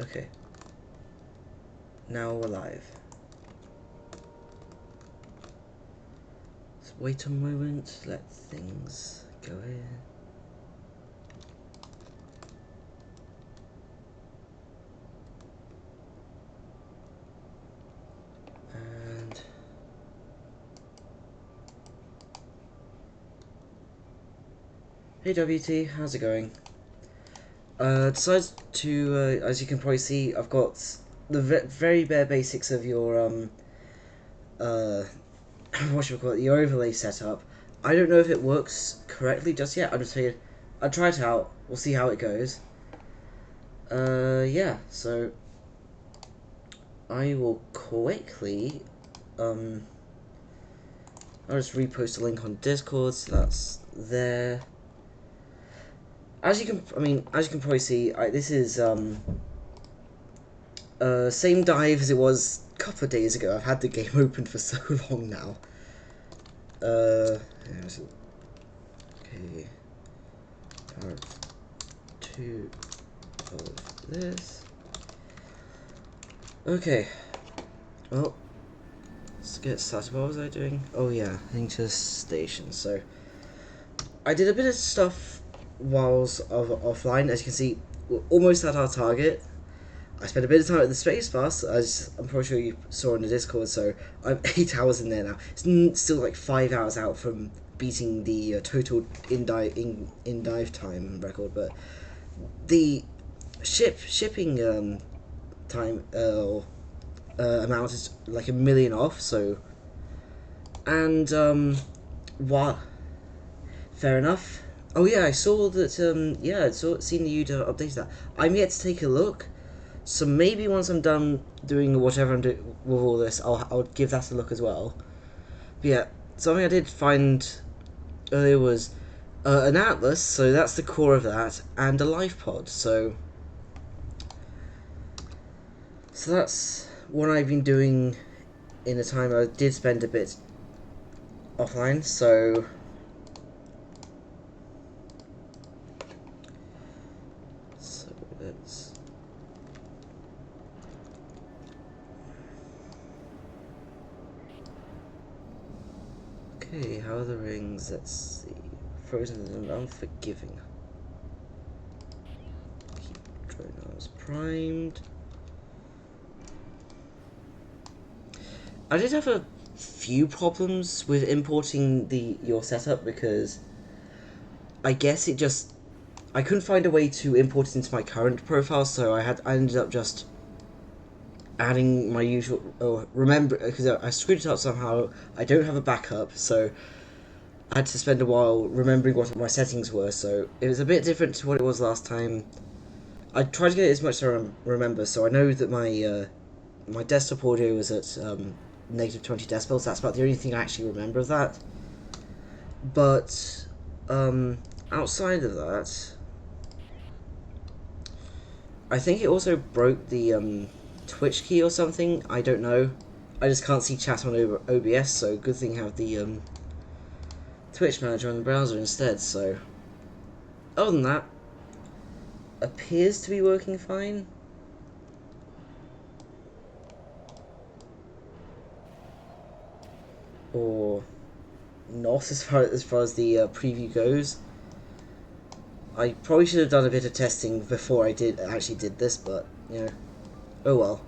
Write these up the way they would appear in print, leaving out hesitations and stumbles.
Okay. Now we're live. Let's wait a moment, let things go in. And hey WT, how's it going? Decided to, as you can probably see, I've got the very bare basics of your, your overlay setup. I don't know if it works correctly just yet. I'm just figured I'll try it out. We'll see how it goes. Yeah, so I will quickly, I'll just repost a link on Discord, so that's there. As you can probably see, this is same dive as it was a couple of days ago. I've had the game open for so long now. Okay, part 2 of this. Okay, well, let's get started. What was I doing? Oh yeah, heading to the station. So I did a bit of stuff whilst offline. As you can see, we're almost at our target. I spent a bit of time at the space bus, as I'm pretty sure you saw in the Discord, so I'm 8 hours in there now. It's still like 5 hours out from beating the total in-dive time record, but the shipping time amount is like 1,000,000 off, so... And, what? Fair enough. Oh yeah, I saw that, yeah, seen you'd updated that. I'm yet to take a look. So maybe once I'm done doing whatever I'm doing with all this, I'll give that a look as well. But yeah, something I did find earlier was an atlas, so that's the core of that, and a life pod. So that's what I've been doing in the time I did spend a bit offline. So let's... Okay, how are the rings? Let's see. Frozen and unforgiving. Keep drone arms primed. I did have a few problems with importing your setup because I guess I couldn't find a way to import it into my current profile, so I ended up just adding my usual, remember, because I screwed it up somehow. I don't have a backup, so I had to spend a while remembering what my settings were, so it was a bit different to what it was last time. I tried to get it as much as I remember, so I know that my desktop audio was at negative 20 decibels. That's about the only thing I actually remember of that. But outside of that, I think it also broke the Twitch key or something. I don't know. I just can't see chat on OBS, so good thing I have the Twitch manager on the browser instead. So other than that, appears to be working fine. Or not, as far as the preview goes. I probably should have done a bit of testing before I actually did this, but you know, oh well.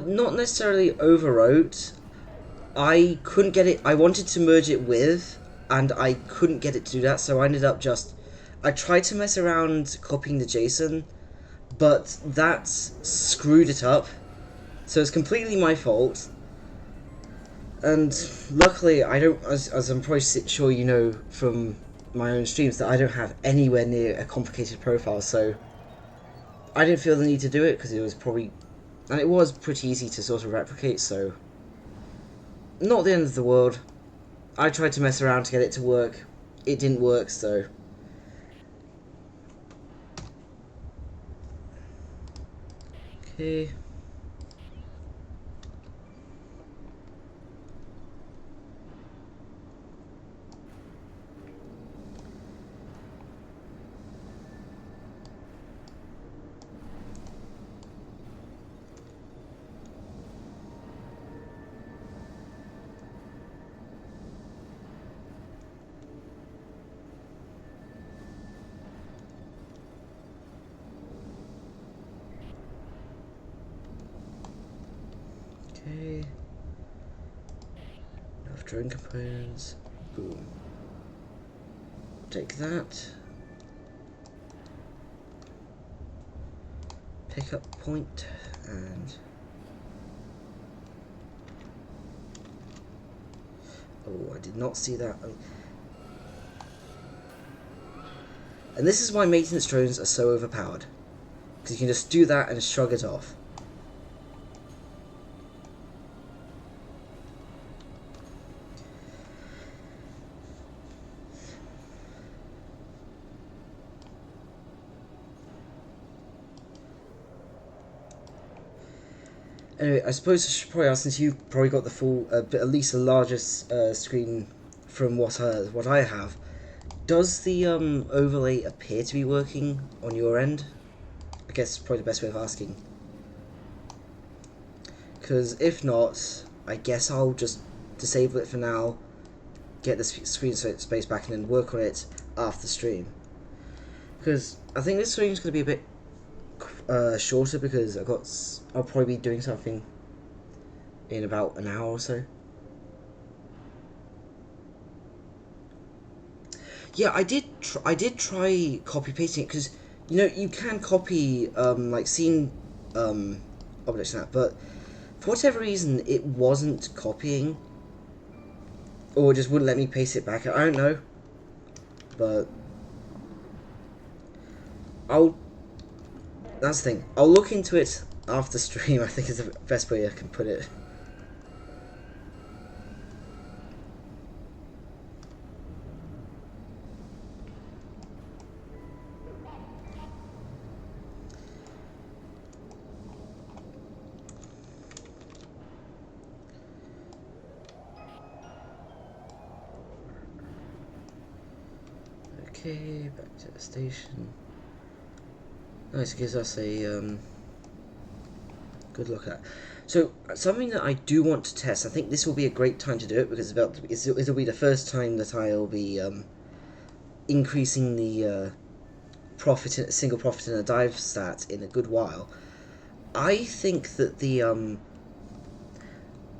Not necessarily overwrote. I couldn't get it. I wanted to merge it with, and I couldn't get it to do that, so I ended up I tried to mess around copying the JSON, but that screwed it up. So it's completely my fault. And luckily, I don't, as I'm probably sure you know from my own streams, that I don't have anywhere near a complicated profile, so I didn't feel the need to do it, because it was pretty easy to sort of replicate, so not the end of the world. I tried to mess around to get it to work. It didn't work, so Okay. Okay. Enough drone components. Boom. Take that. Pickup point and. Oh, I did not see that. And this is why maintenance drones are so overpowered. Because you can just do that and shrug it off. Anyway, I suppose I should probably ask, since you've probably got the full, but at least the largest screen from what I have, does the overlay appear to be working on your end? I guess probably the best way of asking. Because if not, I guess I'll just disable it for now, get the screen space back, and then work on it after the stream. Because I think this stream's going to be a bit shorter because I'll probably be doing something in about an hour or so. Yeah, I did try copy pasting it, because you know you can copy like scene objects and that, but for whatever reason it wasn't copying, or it just wouldn't let me paste it back. I don't know, but that's the thing. I'll look into it after stream. I think is the best way I can put it. Okay, back to the station. Nice, it gives us a good look at. So something that I do want to test. I think this will be a great time to do it, because it'll be the first time that I'll be increasing the single profit in a dive stat in a good while. I think that the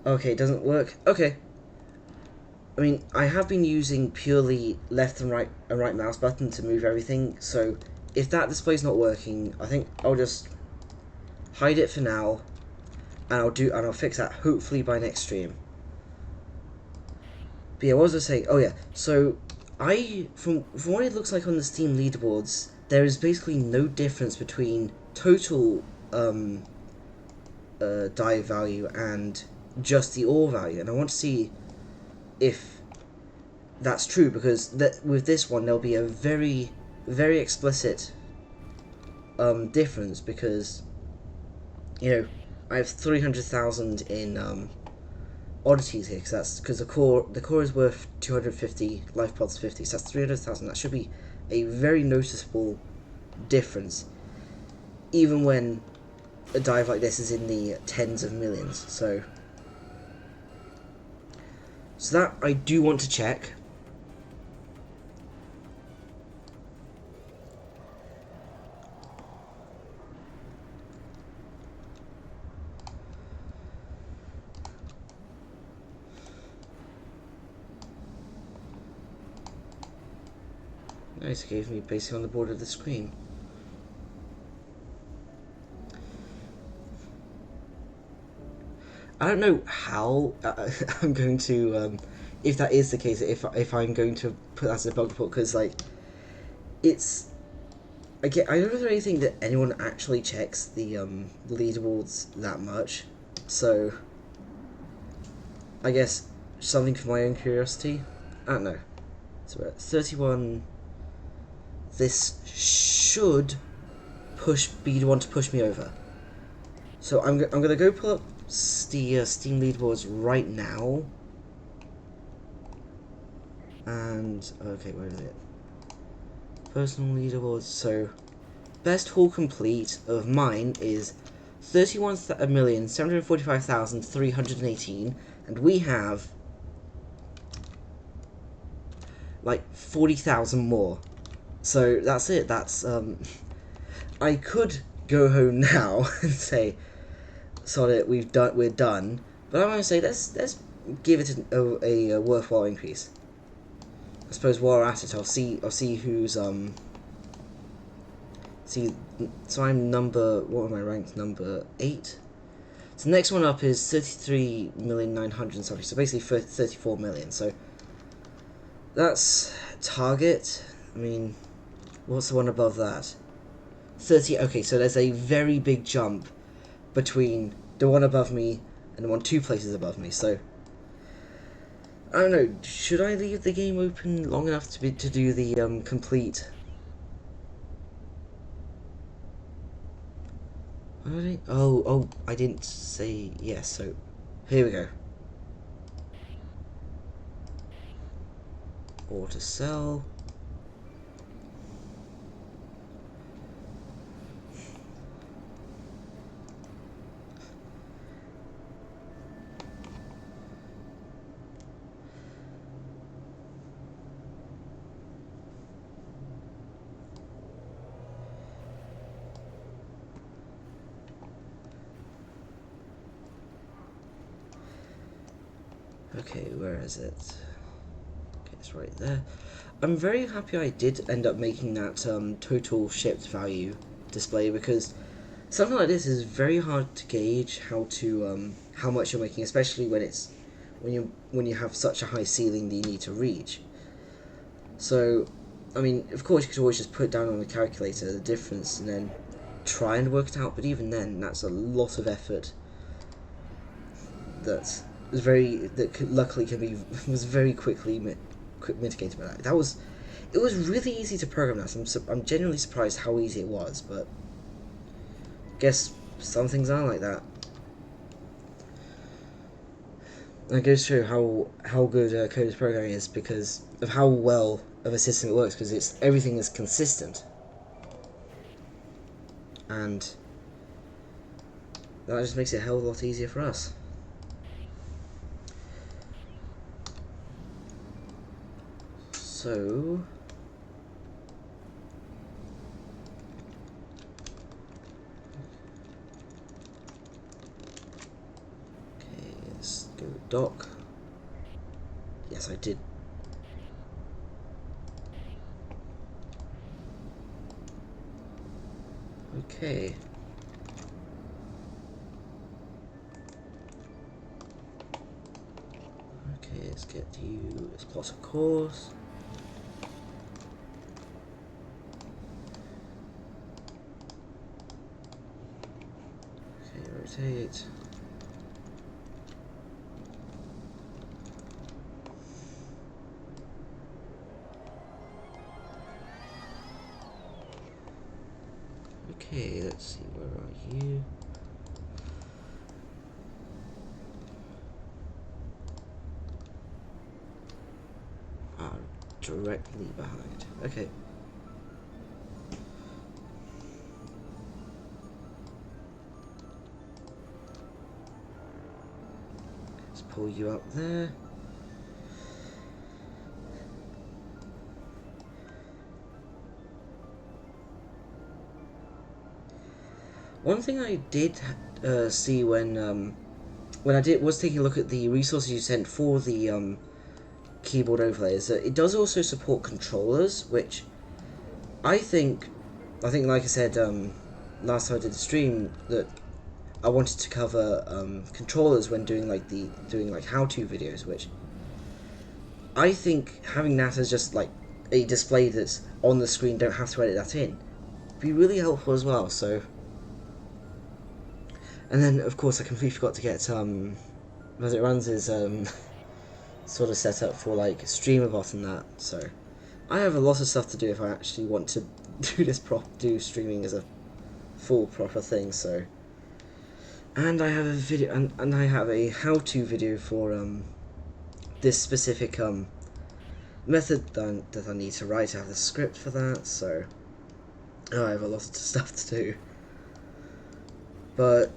okay, it doesn't work. Okay. I mean, I have been using purely left and right mouse button to move everything, so if that display's not working, I think I'll just hide it for now, and I'll fix that hopefully by next stream. But yeah, what was I saying? Oh yeah, so from what it looks like on the Steam leaderboards, there is basically no difference between total dive value and just the ore value, and I want to see if that's true, because with this one there'll be a very, very explicit difference, because you know I have 300,000 in oddities here, because the core is worth 250, life pods 50, so that's 300,000. That should be a very noticeable difference, even when a dive like this is in the tens of millions. So that I do want to check. Nice, it gave me basically on the border of the screen. I don't know how I'm going to, if that is the case, if I'm going to put that as a bug report, because like, it's, I don't know if there's anything that anyone actually checks the leaderboards that much, so I guess something for my own curiosity. I don't know. So we're at 31. This should be the one to push me over. So I'm gonna go pull up the Steam leaderboards right now. And okay, where is it? Personal leaderboards. So best haul complete of mine is 31,745,318, and we have like 40,000 more. So that's it. That's I could go home now and say, "Sod it, we're done." But I'm gonna say let's give it a worthwhile increase. I suppose while we're at it, I'll see who's see. So I'm what am I ranked? Number 8. So the next one up is 33,900,000 something. So basically for 34 million. So that's target. I mean, what's the one above that? 30. Okay, so there's a very big jump between the one above me and the one 2 places above me. So I don't know. Should I leave the game open long enough to do the complete? Oh, I didn't say yes. So here we go. Or to sell. Okay, where is it? Okay, it's right there. I'm very happy I did end up making that total shipped value display, because something like this is very hard to gauge how much you're making, especially when you have such a high ceiling that you need to reach. So, I mean, of course you could always just put down on the calculator the difference and then try and work it out, but even then, that's a lot of effort that luckily was very quickly mitigated by that. It was really easy to program that. I'm genuinely surprised how easy it was, but I guess some things are like that. And it goes through how good Code's programming is because of how well of a system it works, because everything is consistent, and that just makes it a hell of a lot easier for us. So okay, let's go dock. Yes, I did. Okay. Okay, let's get you. Let's plot a course. Okay, rotate. Okay, let's see, where are you? Directly behind. Okay. Let's pull you up there. One thing I did see when I was taking a look at the resources you sent for the keyboard overlay is that it does also support controllers, which I think like I said last time I did the stream, that I wanted to cover controllers when doing like how-to videos, which I think having that as just like a display that's on the screen, don't have to edit that in, be really helpful as well. So, and then of course I completely forgot to get as it runs is sort of set up for like StreamerBot and that. So I have a lot of stuff to do if I actually want to do streaming as a full proper thing. So And I have a video, and I have a how-to video for this specific method that I need to write. I have the script for that, so I have a lot of stuff to do. But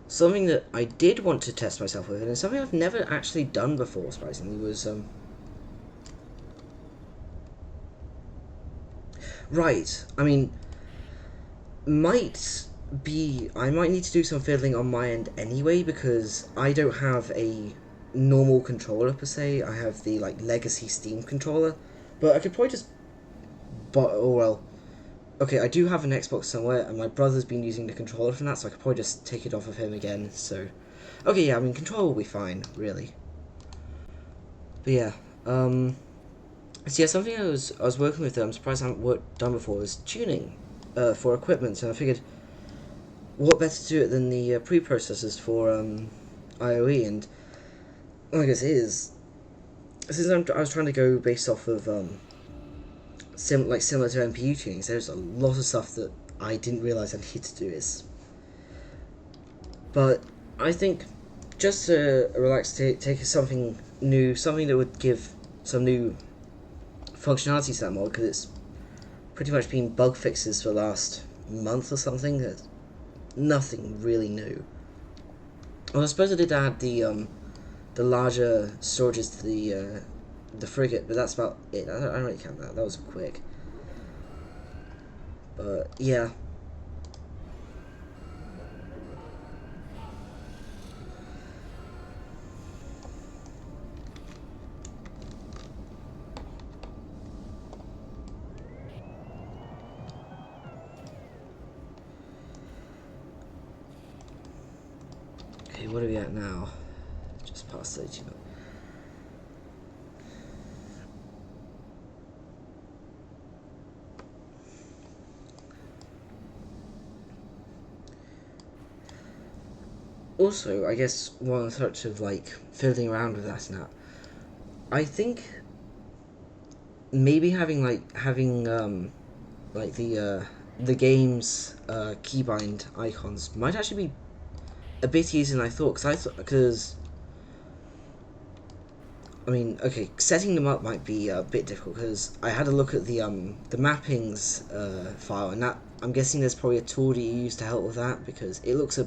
something that I did want to test myself with, and it's something I've never actually done before, surprisingly, was right. I mean, I might need to do some fiddling on my end anyway, because I don't have a normal controller per se. I have the like legacy Steam controller, but I could probably just oh well. Okay, I do have an Xbox somewhere, and my brother's been using the controller from that, so I could probably just take it off of him again. So, okay, yeah, I mean, controller will be fine, really. But yeah, so yeah, something I was working with that I'm surprised I haven't done before was tuning for equipment, and I figured what better to do it than the preprocessors for IOE, and I guess it is. Since I was trying to go based off of similar to MPU tunings, there's a lot of stuff that I didn't realize I needed to do this. But I think just to relax, take something new, something that would give some new functionality to that mod, because it's pretty much been bug fixes for the last month or something. There's nothing really new. Well, I suppose I did add the larger storages to the frigate, but that's about it. I don't really count that. That was quick. But yeah. Okay, what are we at now? Just past 30 minutes. Also, I guess one such of like fiddling around with that now, I think maybe having like the game's keybind icons might actually be a bit easier than I thought, because I mean, okay, setting them up might be a bit difficult, because I had a look at the mappings file, and that I'm guessing there's probably a tool that you use to help with that, because it looks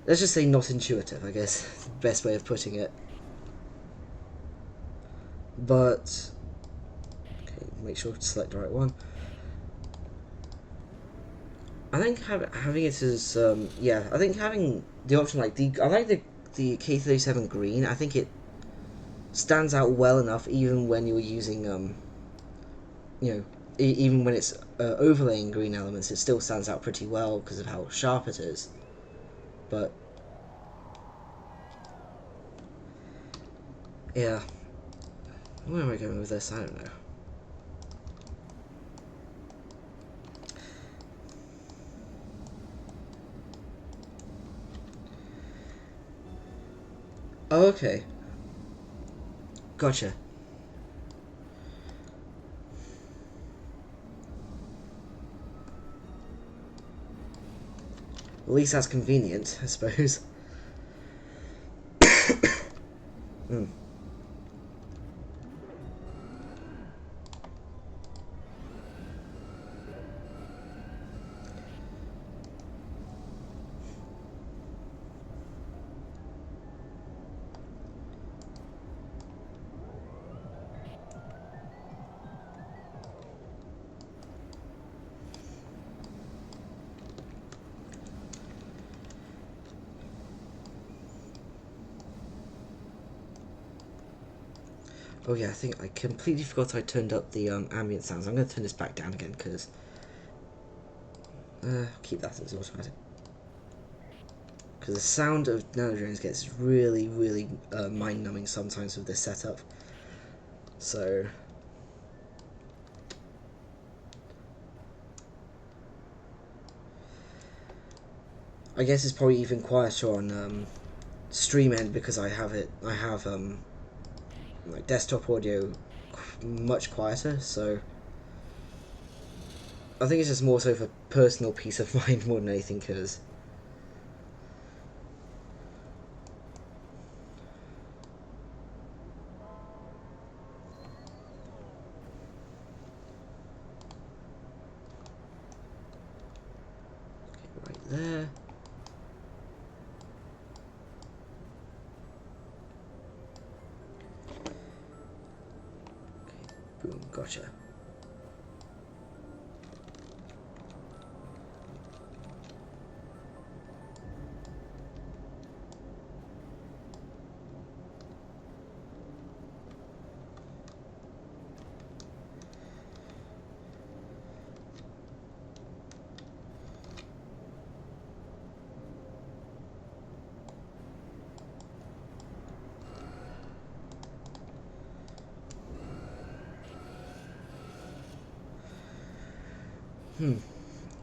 let's just say not intuitive, I guess, the best way of putting it. But okay, make sure to select the right one. I think having it as yeah, I think having the option like I like the K37 green. I think it stands out well enough even when you're using you know, even when it's overlaying green elements, it still stands out pretty well because of how sharp it is. But yeah, where am I going with this? I don't know. Oh, okay. Gotcha. At least that's convenient, I suppose. Hmm. Oh yeah, I think I completely forgot I turned up the ambient sounds. I'm going to turn this back down again because keep that as automatic. Because the sound of nano drones gets really, really mind-numbing sometimes with this setup. So I guess it's probably even quieter on stream end because I have like desktop audio much quieter. So I think it's just more so for personal peace of mind more than anything, because right there. Okay, boom, gotcha.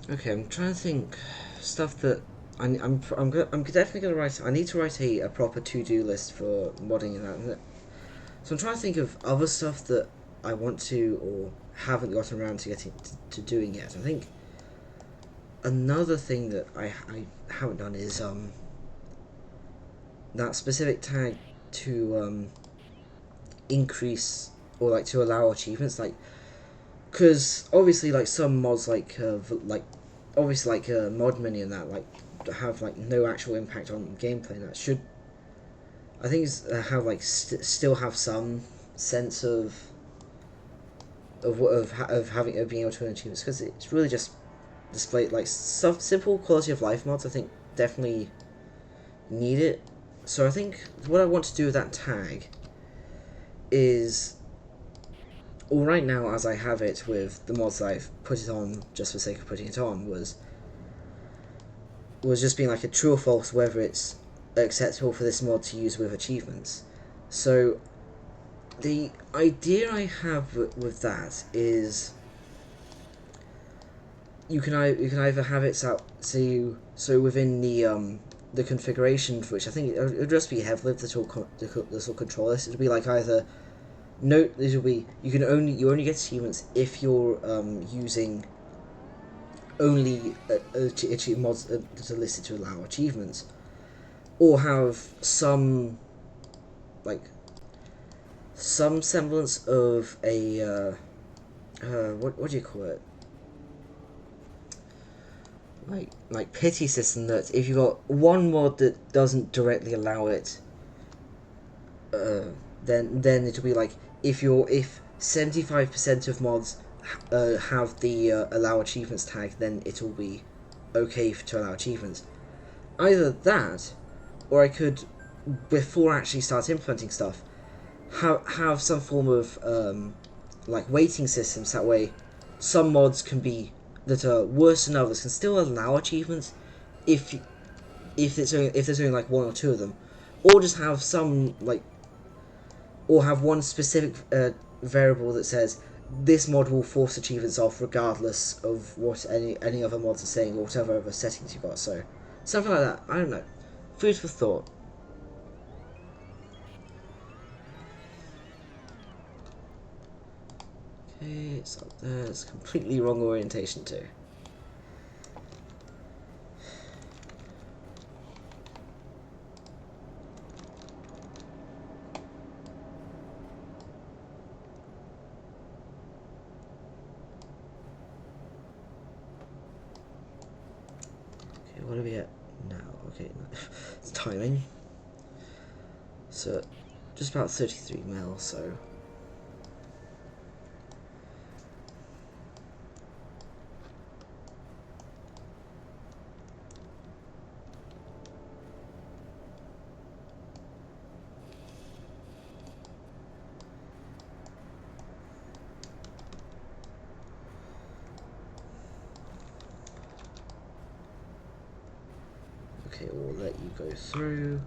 Okay, I'm trying to think stuff that I'm definitely gonna write. I need to write a proper to-do list for modding and that. So I'm trying to think of other stuff that I want to or haven't gotten around to getting to doing yet. I think another thing that I haven't done is that specific tag to increase or like to allow achievements, like, because obviously like some mods like obviously like mod mini and that like have like no actual impact on gameplay, and that should, I think have like still have some sense of having of being able to earn achievements, because it's really just display like stuff, simple quality of life mods I think definitely need it. So I think what I want to do with that tag is, well, right now as I have it with the mods that I've put it on just for the sake of putting it on, was just being like a true or false whether it's acceptable for this mod to use with achievements. So the idea I have with that is you can either have it so within the configuration, for which I think it'll just be heavily this will control this. It'll be like either no, this will be you only get achievements if you're using only achieve mods that are listed to allow achievements, or have some like some semblance of a what do you call it, like pity system, that if you got one mod that doesn't directly allow it, then it'll be like if 75% of mods have the allow achievements tag, then it'll be okay to allow achievements. Either that, or I could, before I actually start implementing stuff, have some form of like weighting systems. That way, some mods can be that are worse than others can still allow achievements if if there's only like one or two of them, or just have some like, or have one specific variable that says this mod will force achievements off regardless of what any other mods are saying, or whatever other settings you've got. So something like that. I don't know. Food for thought. Okay, it's up there. It's completely wrong orientation too. Okay, what are we at now? Okay, it's timing. So, just about 33 mil, so. Okay, we'll let you go through.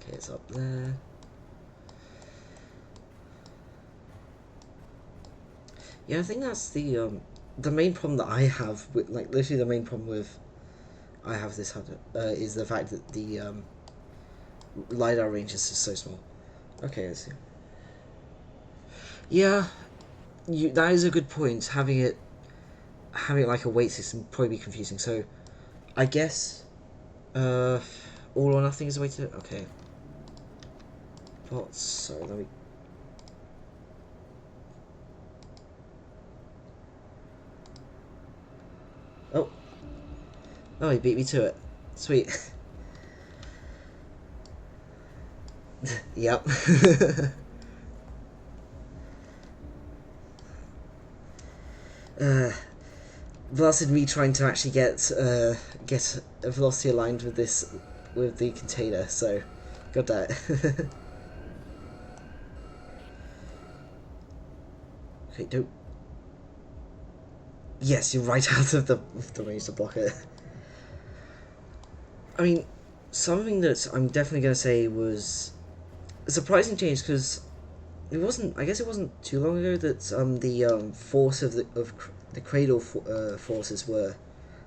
Okay, it's up there. Yeah, I think that's the main problem that I have with, like, literally the main problem with I have this HUD is the fact that the lidar range is just so small. Okay, let's see. Yeah, that is a good point. Having it like a weight system would probably be confusing. So I guess uh, all or nothing is the way to do it. Okay. But so let me. Oh, oh, he beat me to it. Sweet. Yep. uh, Blasted me trying to actually get a velocity aligned with the container. So, got that. Okay, don't. Yes, you're right out of the range to block it. I mean, something that I'm definitely gonna say was a surprising change because it wasn't. I guess it wasn't too long ago that the force of the cradle forces were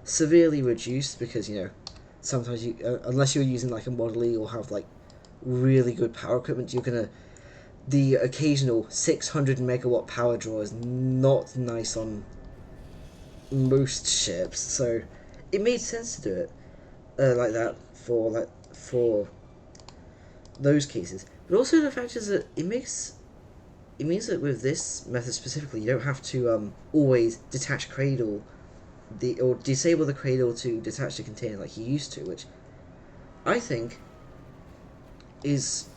severely reduced because sometimes you unless you're using like a Model E or have like really good power equipment, you're gonna the occasional 600 megawatt power draw is not nice on most ships, so it made sense to do it like that for those cases. But also the fact is that it means that with this method specifically, you don't have to always detach cradle or disable the cradle to detach the container like you used to, which I think is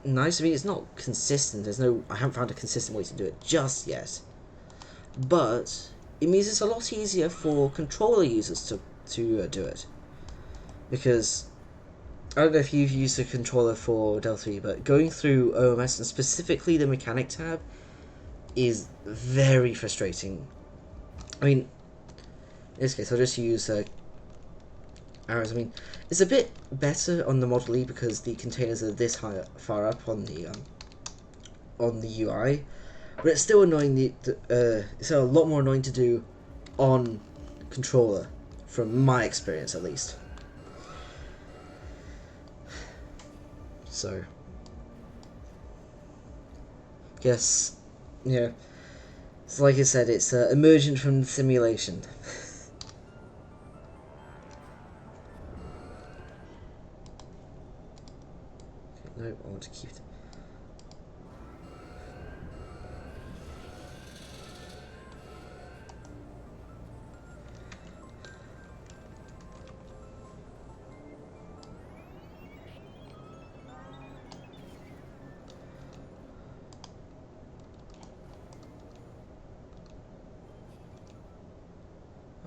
nice. I mean, it's not consistent. I haven't found a consistent way to do it just yet, but it means it's a lot easier for controller users to do it because I don't know if you've used a controller for Delta V, but going through OMS and specifically the mechanic tab is very frustrating. I mean, in this case, I'll just use arrows. I mean, it's a bit better on the Model E because the containers are this far up on the UI, but it's still annoying. It's a lot more annoying to do on controller, from my experience at least. So, guess, yeah. So like I said, it's emergent from the simulation. No, I want to keep it.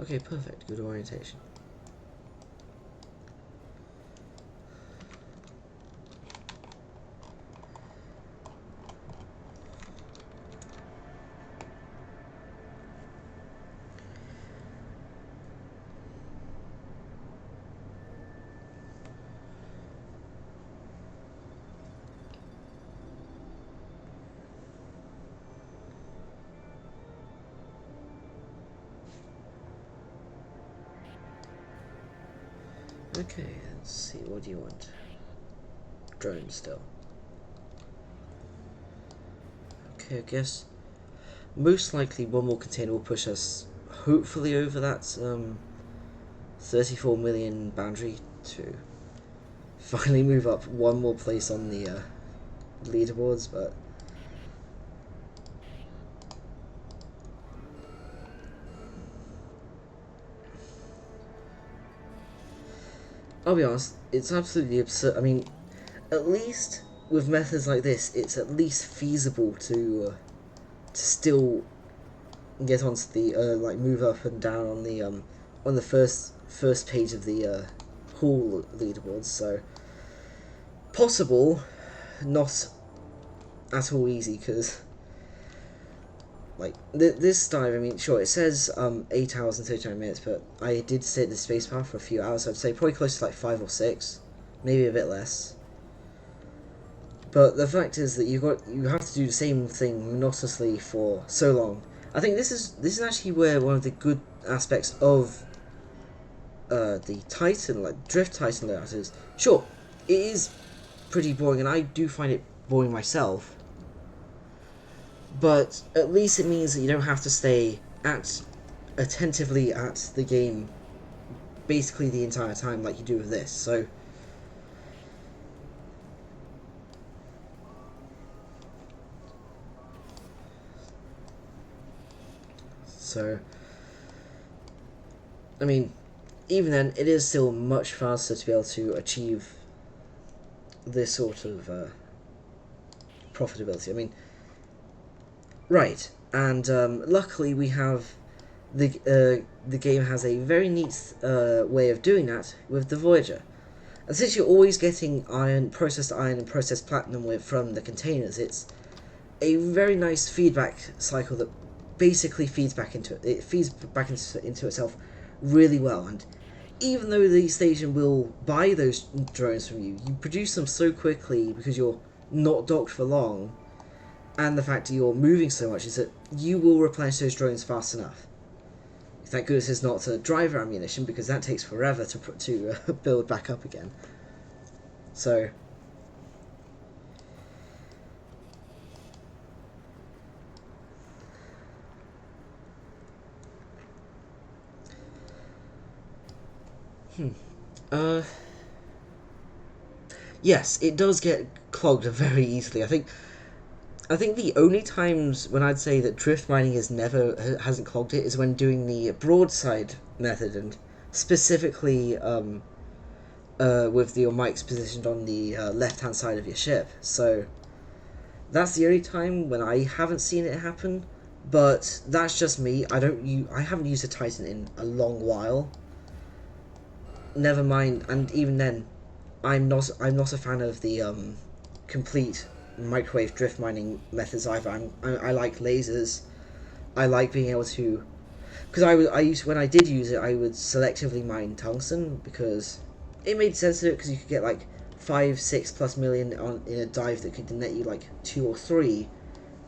Okay, perfect. Good orientation. Okay, let's see. What do you want? Drone still. Okay, I guess most likely one more container will push us hopefully over that 34 million boundary to finally move up one more place on the leaderboards, but I'll be honest, it's absolutely absurd. I mean, at least with methods like this, it's at least feasible to still get onto the like move up and down on the first page of the hall leaderboards. So possible, not at all easy because like this dive. I mean, sure, it says 8 hours and 39 minutes, but I did sit at the spacebar for a few hours. So I'd say probably close to like 5 or 6, maybe a bit less. But the fact is that you have to do the same thing monotonously for so long, I think this is actually where one of the good aspects of the Titan, like Drift Titan layout is. Sure, it is pretty boring, and I do find it boring myself. But at least it means that you don't have to stay attentively at the game basically the entire time like you do with this. So I mean, even then, it is still much faster to be able to achieve this sort of profitability. I mean, right, and luckily we have the game has a very neat way of doing that with the Voyager. And since you're always getting processed iron, and processed platinum from the containers, it's a very nice feedback cycle that basically feeds back into it. It feeds back into itself really well. And even though the station will buy those drones from you, you produce them so quickly because you're not docked for long, and the fact that you're moving so much is that you will replenish those drones fast enough. Thank goodness it's not driver ammunition, because that takes forever to build back up again. So yes, it does get clogged very easily. I think the only times when I'd say that drift mining hasn't clogged it is when doing the broadside method, and specifically with your mics positioned on the left hand side of your ship. So that's the only time when I haven't seen it happen. But that's just me. I haven't used a Titan in a long while. Never mind, and even then, I'm not a fan of the complete microwave drift mining methods either. I like lasers. I like being able to, because when I did use it, I would selectively mine tungsten because it made sense to do it, because you could get like 5-6+ million in a dive that could net you like 2 or 3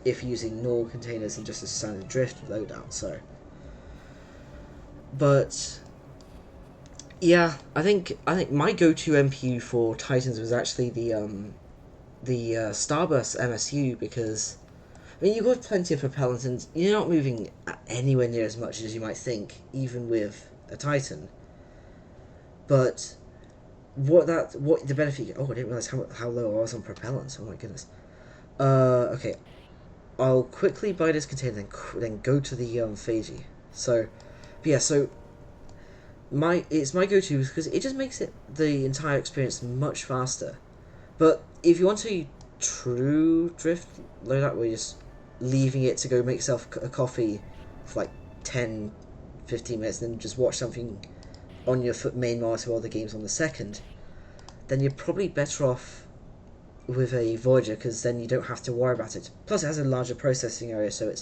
if using normal containers and just a standard drift loadout. So, but yeah, I think my go-to MPU for Titans was actually the Starburst MSU, because I mean, you've got plenty of propellant and you're not moving anywhere near as much as you might think, even with a Titan. But what the benefit? Oh, I didn't realize how low I was on propellant. Oh my goodness. Okay, I'll quickly buy this container, then go to the Fiji. So, but yeah, so it's my go-to because it just makes the entire experience much faster. But if you want a true drift loadout where you're just leaving it to go make yourself a coffee for like 10-15 minutes and then just watch something on your main monitor while the game's on the second, then you're probably better off with a Voyager, because then you don't have to worry about it. Plus it has a larger processing area, so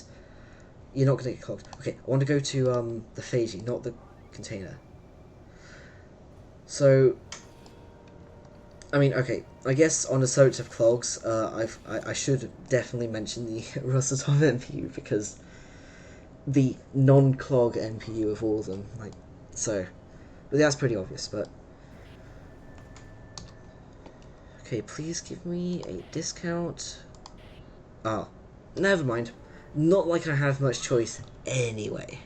you're not going to get clogged. Okay, I want to go to the Fiji, not the container. So I mean, okay, I guess on the subject of clogs, I should definitely mention the Rosatov NPU, because the non-clog NPU of all of them, like, so, but that's pretty obvious. But okay, please give me a discount. Oh, never mind. Not like I have much choice anyway.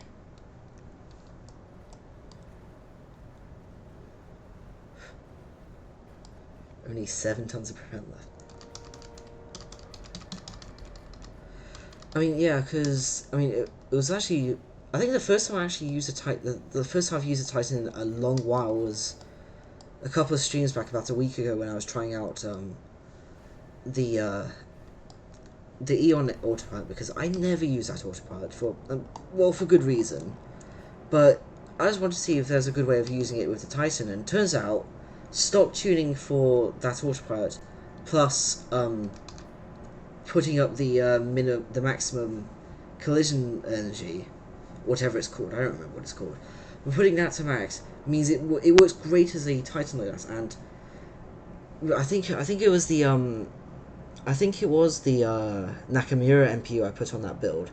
Only 7 tons of propellant left. I mean, yeah, because I mean, it was actually. I think the first time I actually used a Titan, the first time I've used a Titan in a long while was a couple of streams back, about a week ago, when I was trying out the Eon autopilot, because I never use that autopilot for for good reason, but I just wanted to see if there's a good way of using it with the Titan, and turns out stock tuning for that autopilot plus putting up the maximum collision energy, whatever it's called, I don't remember what it's called, but putting that to max means it works great as a Titan loadout. And I think it was the Nakamura MPU I put on that build,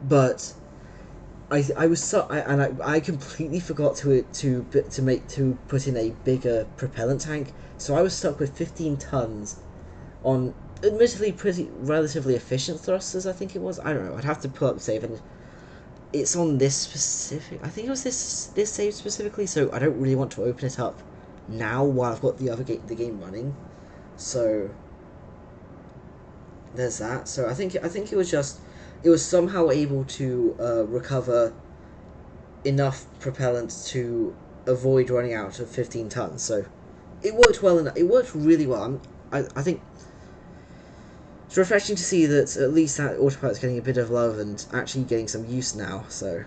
but I was so I completely forgot to put in a bigger propellant tank, so I was stuck with 15 tons on admittedly pretty relatively efficient thrusters. I think it was. I don't know. I'd have to pull up the save, and it's on this specific. I think it was this save specifically. So I don't really want to open it up now while I've got the game running. So there's that. So I think it was somehow able to recover enough propellant to avoid running out of 15 tons. So it worked well enough. It worked really well. I think it's refreshing to see that at least that autopilot's getting a bit of love and actually getting some use now. So.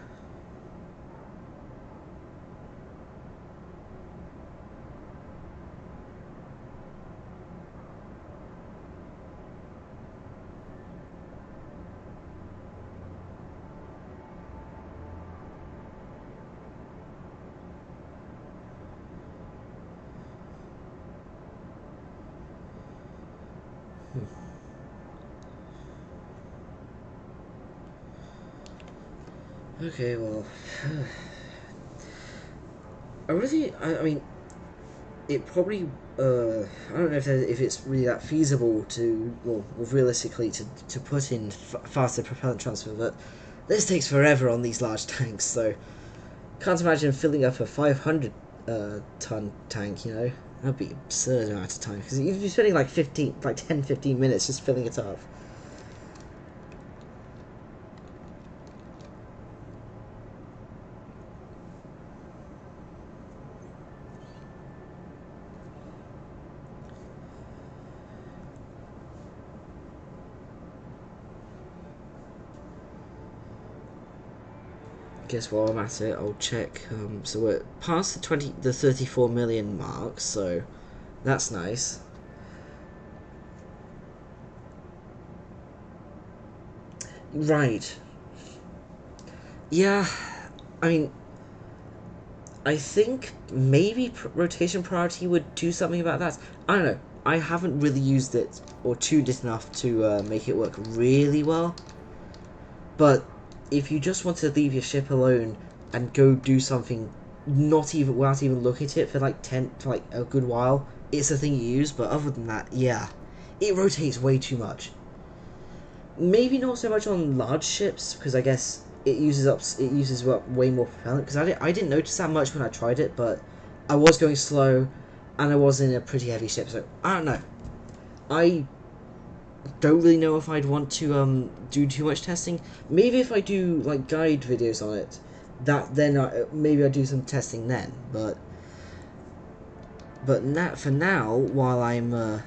Okay, well, I mean, it probably, I don't know if it's really that feasible to, well, realistically, to put in faster propellant transfer, but this takes forever on these large tanks, so can't imagine filling up a 500 ton tank, you know? That'd be absurd amount of time, because you'd be spending like 10-15 minutes just filling it up. Guess while I'm at it, I'll check. So we're past the 34 million mark, so that's nice. Right. Yeah, I mean, I think maybe rotation priority would do something about that. I don't know. I haven't really used it or tuned it enough to make it work really well. But if you just want to leave your ship alone and go do something, not even without even looking at it for like a good while, it's a thing you use. But other than that, yeah, it rotates way too much. Maybe not so much on large ships, because I guess it uses up way more propellant. Because I didn't notice that much when I tried it, but I was going slow, and I was in a pretty heavy ship, so I don't know. I don't really know if I'd want to do too much testing. Maybe if I do like guide videos on it, maybe I do some testing then. But for now, while I'm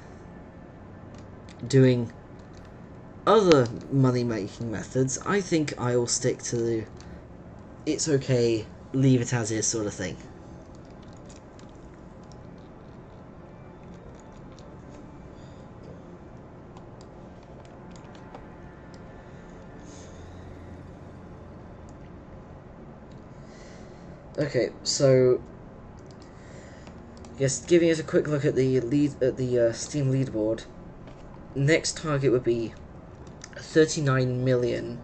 doing other money-making methods, I think I will stick to the it's okay, leave it as is sort of thing. Okay, so just giving us a quick look at the Steam leaderboard. Next target would be 39 million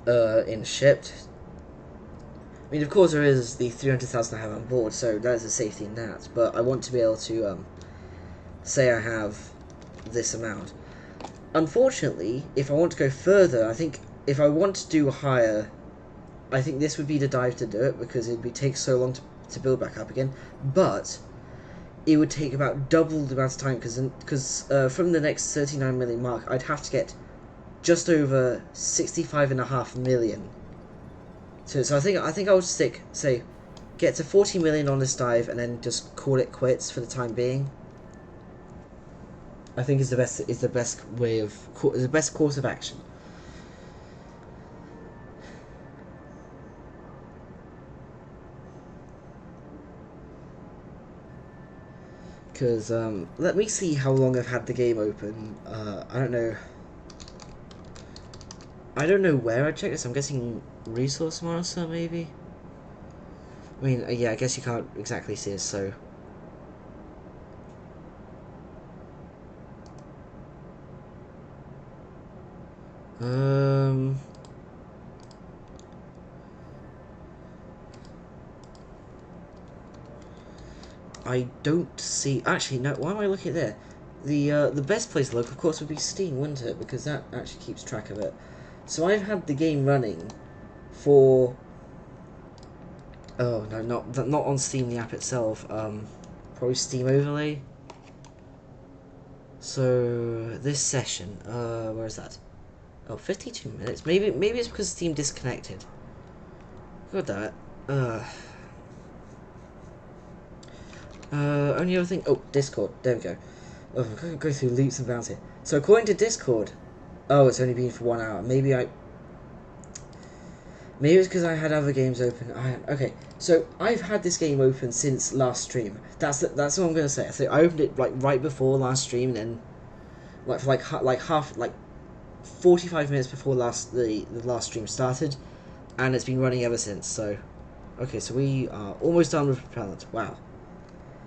in shipped. I mean, of course, there is the 300,000 I have on board, so there's a safety in that. But I want to be able to say I have this amount. Unfortunately, if I want to go further, I think if I want to do higher, I think this would be the dive to do it, because it would take so long to build back up again. But it would take about double the amount of time, because from the next 39 million mark, I'd have to get just over 65.5 million. So I think I would get to 40 million on this dive and then just call it quits for the time being. I think is the best way of the best course of action. Because let me see how long I've had the game open. I don't know. I don't know where I checked this. I'm guessing Resource Monitor, maybe? I mean, yeah, I guess you can't exactly see it, so... I don't see. Actually, no. Why am I looking there? The best place to look, of course, would be Steam, wouldn't it? Because that actually keeps track of it. So I've had the game running for. Oh no, not on Steam, the app itself. Probably Steam overlay. So this session, where is that? Oh, 52 minutes. Maybe it's because Steam disconnected. God damn it. Only other thing. Oh, Discord. There we go. Oh, I'm going to go through leaps and bounds here. So according to Discord, oh, it's only been for 1 hour. Maybe it's because I had other games open. Okay. So I've had this game open since last stream. That's what I'm gonna say. So I opened it like right before last stream, and then like for half 45 minutes before the last stream started, and it's been running ever since. So, okay, so we are almost done with Propellant. Wow,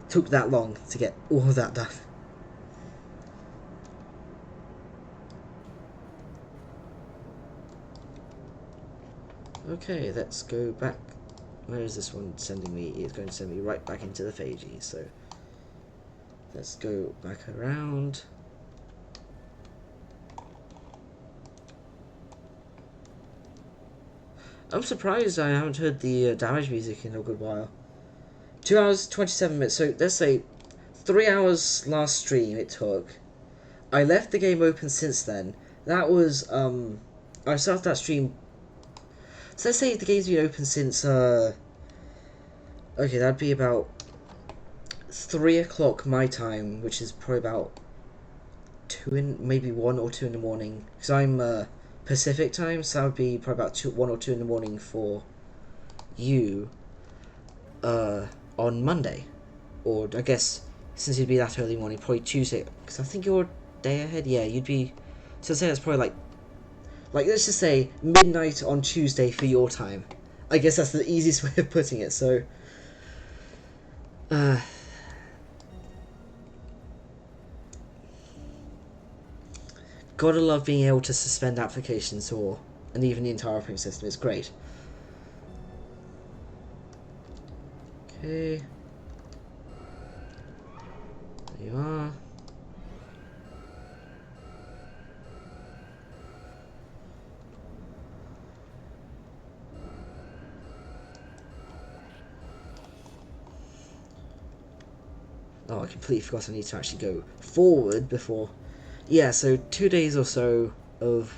took that long to get all of that done. Okay, let's go back. Where is this one sending me? It's going to send me right back into the Phages. So let's go back around. I'm surprised I haven't heard the damage music in a good while. 2 hours, 27 minutes. So let's say 3 hours last stream it took. I left the game open since then. That was, I started that stream. So let's say the game's been open since, okay, that'd be about 3 o'clock my time, which is probably about maybe 1 or 2 in the morning. Because I'm, Pacific time, so that would be probably about 1 or 2 in the morning for you, on Monday. Or, I guess, since you'd be that early morning, probably Tuesday. Because I think you're a day ahead. Yeah, you'd be. So I'd say that's probably like let's just say midnight on Tuesday for your time. I guess that's the easiest way of putting it. So, gotta love being able to suspend applications and even the entire operating system. It's great. Okay. There you are. Oh, I completely forgot I need to actually go forward before. Yeah, so 2 days or so of.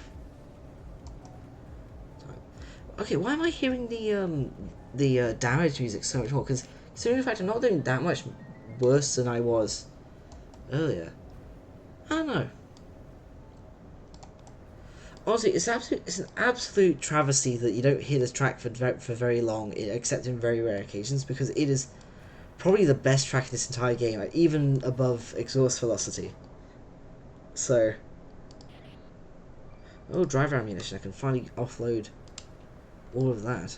Okay, why am I hearing the damage music so much more? Because considering the fact I'm not doing that much worse than I was earlier. I don't know. Honestly, it's an absolute travesty that you don't hear this track for very long, except in very rare occasions, because it is probably the best track in this entire game, even above Exhaust Velocity. So, oh, driver ammunition! I can finally offload all of that.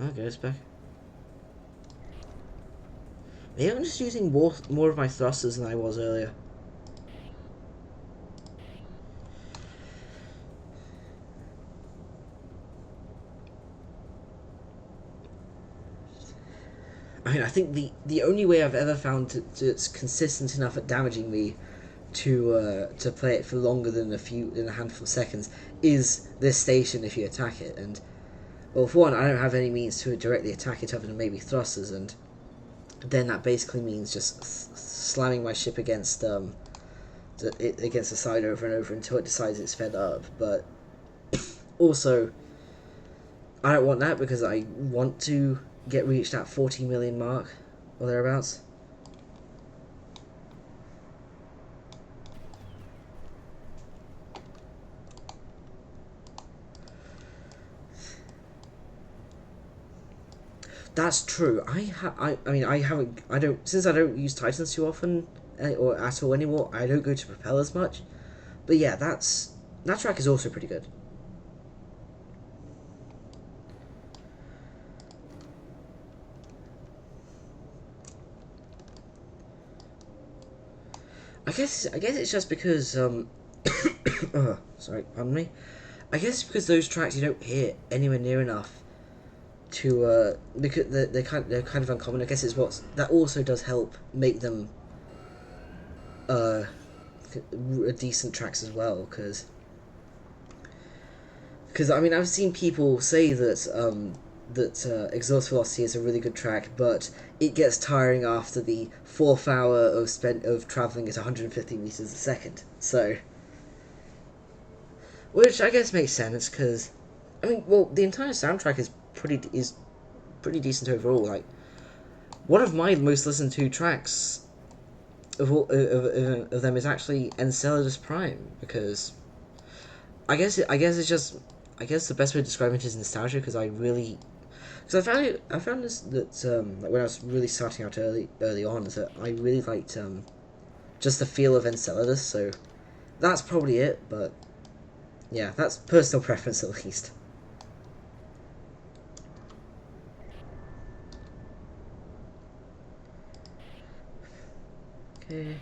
Okay, it's back. Maybe I'm just using more of my thrusters than I was earlier. I mean, I think the only way I've ever found it's consistent enough at damaging me to play it for longer than a handful of seconds is this station if you attack it. And well, for one, I don't have any means to directly attack it other than maybe thrusters, and then that basically means just slamming my ship against against the side over and over until it decides it's fed up. But also, I don't want that because I want to reach that 40 million mark or thereabouts. That's true. I mean, I don't, since I don't use Titans too often or at all anymore. I don't go to propellers much, but yeah, that track is also pretty good. I guess it's just because sorry, pardon me. I guess because those tracks you don't hear anywhere near enough to because they're kind of uncommon. I guess it's what that also does help make them uh decent tracks as well, because I mean I've seen people say that Exhaust Velocity is a really good track, but it gets tiring after the fourth hour of traveling at 150 meters a second. So, which I guess makes sense because, I mean, well, the entire soundtrack is pretty decent overall. Like one of my most listened to tracks of them is actually Enceladus Prime, because I guess it's just I guess the best way to describe it is nostalgia, because I found this that like when I was really starting out early on, is that I really liked just the feel of Enceladus. So that's probably it, but yeah, that's personal preference at least. Okay.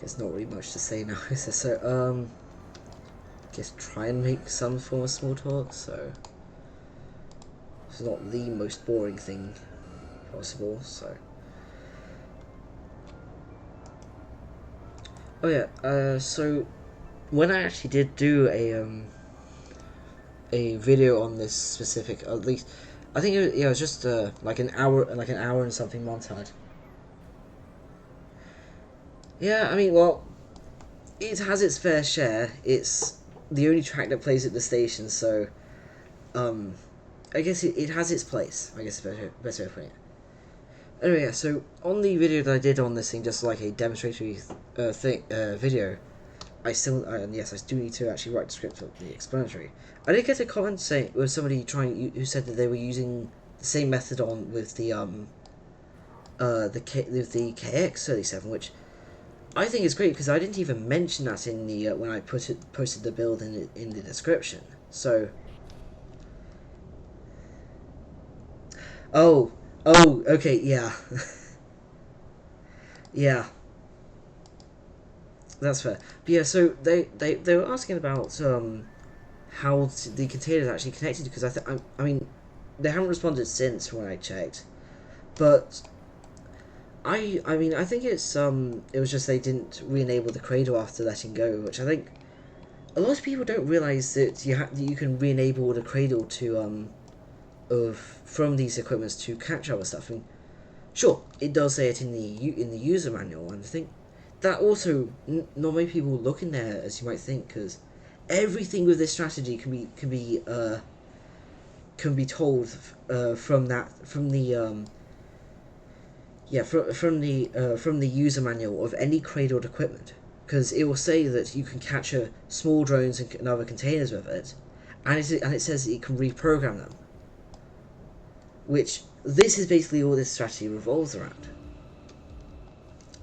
Guess not really much to say now. So guess try and make some form of small talk. So it's not the most boring thing possible. So oh yeah. So when I actually did do a video on this specific, at least I think it was just like an hour and something montage. Yeah, I mean, well, it has its fair share. It's the only track that plays at the station, so um, I guess it has its place. I guess the best way of putting it. Anyway, yeah, so on the video that I did on this thing, just like a demonstratory video, I still, and yes, I do need to actually write the script of the explanatory. I did get a comment saying, with somebody who said that they were using the same method on with with the KX37, which I think is great because I didn't even mention that in the when I posted the build in the description. So, oh, okay, yeah, yeah, that's fair. But yeah, so they were asking about how the container is actually connected, because I mean they haven't responded since when I checked, but I mean I think it was just they didn't re-enable the cradle after letting go, which I think a lot of people don't realize that that you can re-enable the cradle to of from these equipments to catch other stuff. I mean, sure, it does say it in the user manual, and I think that also not many people look in there as you might think, because everything with this strategy can be told from the from the user manual of any cradled equipment, because it will say that you can capture small drones and other containers with it, and it says that you can reprogram them, which this is basically all this strategy revolves around.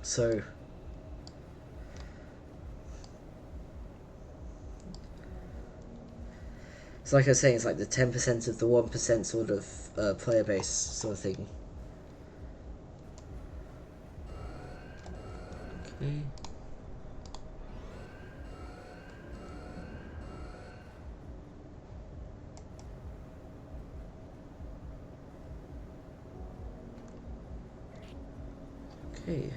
So it's like I was saying, it's like the 10% of the 1% sort of player base sort of thing. Okay. Okay.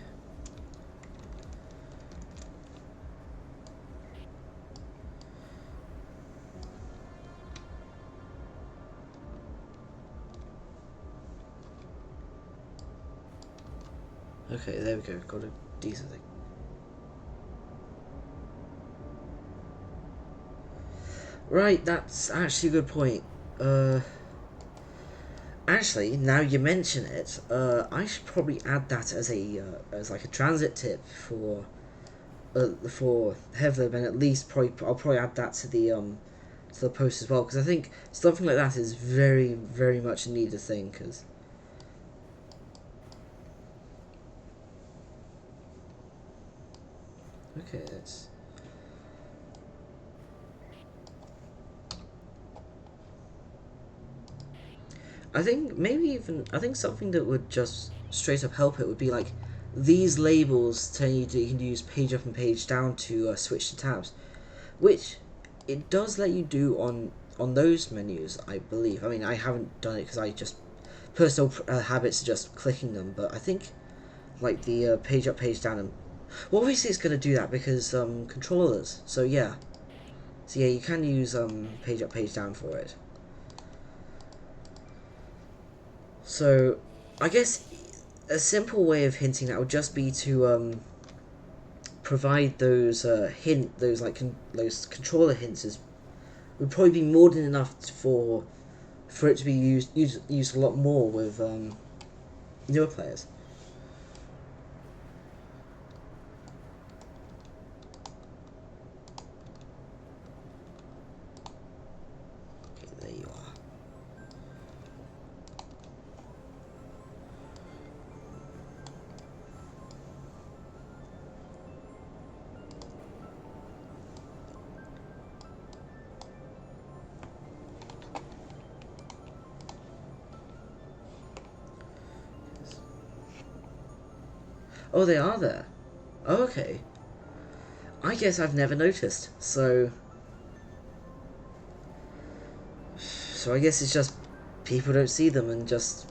Okay, there we go. Got a decent thing. Right, that's actually a good point. Actually, now you mention it, I should probably add that as a as like a transit tip for Heather, and at least probably I'll probably add that to the post as well, because I think something like that is very very much a needed thing. Because okay, that's. I think maybe even I think something that would just straight up help it would be like these labels telling you that you can use page up and page down to switch to tabs, which it does let you do on those menus, I believe. I mean, I haven't done it because I just personal habits just clicking them, but I think like the page up, page down, and well, obviously it's going to do that because controllers. So yeah, you can use page up, page down for it. So I guess a simple way of hinting that would just be to provide those those controller hints is would probably be more than enough for it to be used a lot more with newer players. Okay, there you are. Oh, they are there. Oh, okay. I guess I've never noticed. So I guess it's just people don't see them and just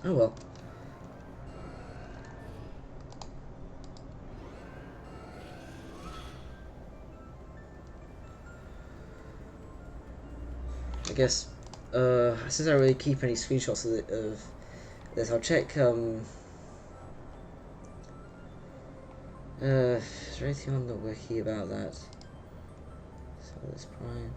oh well. I guess since I don't really keep any screenshots of this, I'll check is there anything on the wiki about that? So this Prime.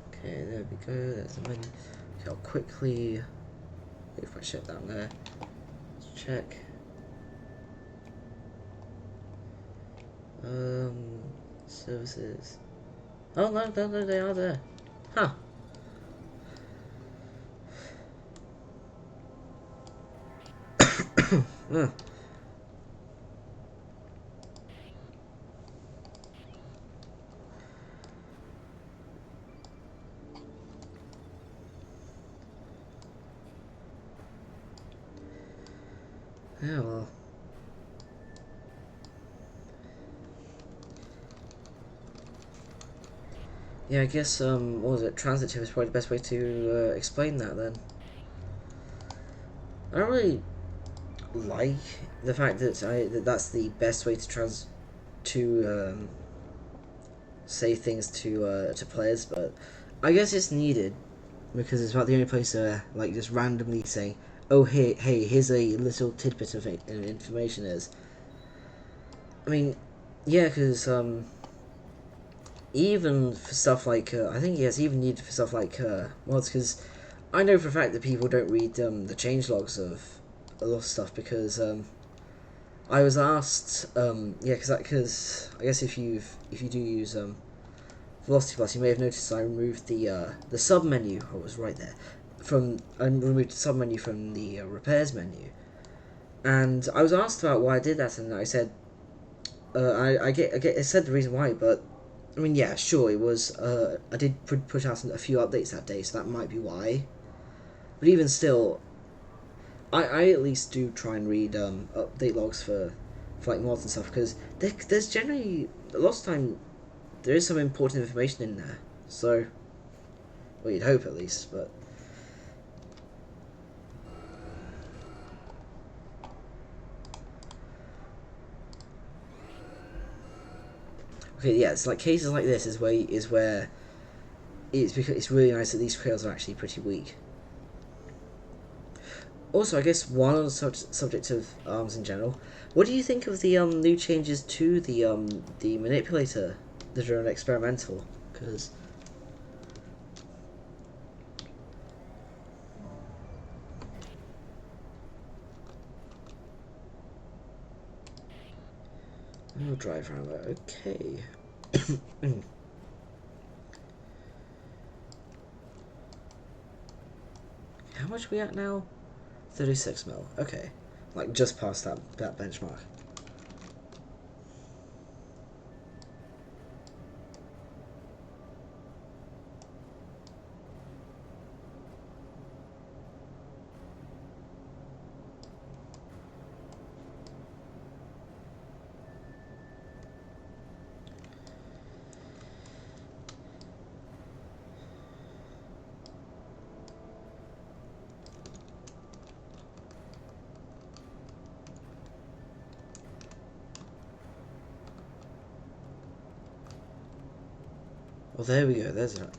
Okay, there we go. There's the menu. Okay, I'll quickly wait for a shut down there. Let's check. Services. Oh no, they are there. Huh. uh. Yeah, well. Yeah, I guess, what was it? Transitive is probably the best way to explain that then. I don't really like the fact that that's the best way to say things to players, but I guess it's needed because it's about the only place like just randomly saying, "Oh, hey, here's a little tidbit of information." Is I mean, yeah, because even for stuff like I think yes, even needed for stuff like mods because I know for a fact that people don't read the change logs of a lot of stuff because I was asked yeah because I guess if you do use Velocity Plus you may have noticed I removed the sub menu. I was right there from I removed the sub menu from the repairs menu, and I was asked about why I did that, and I said I said the reason why, but I mean, yeah, sure, it was. I did push out a few updates that day, so that might be why. But even still, I at least do try and read update logs for like mods and stuff because there's generally a lot of time there is some important information in there. So, well, you'd hope at least, but Okay, yeah, it's like cases like this is where it's because it's really nice that these trails are actually pretty weak. Also, I guess one on the subject of arms in general, what do you think of the new changes to the manipulator that are experimental? Because we'll drive around there. Okay. How much are we at now? 36 mil. Okay, like just past that benchmark. Well, there we go. There's that.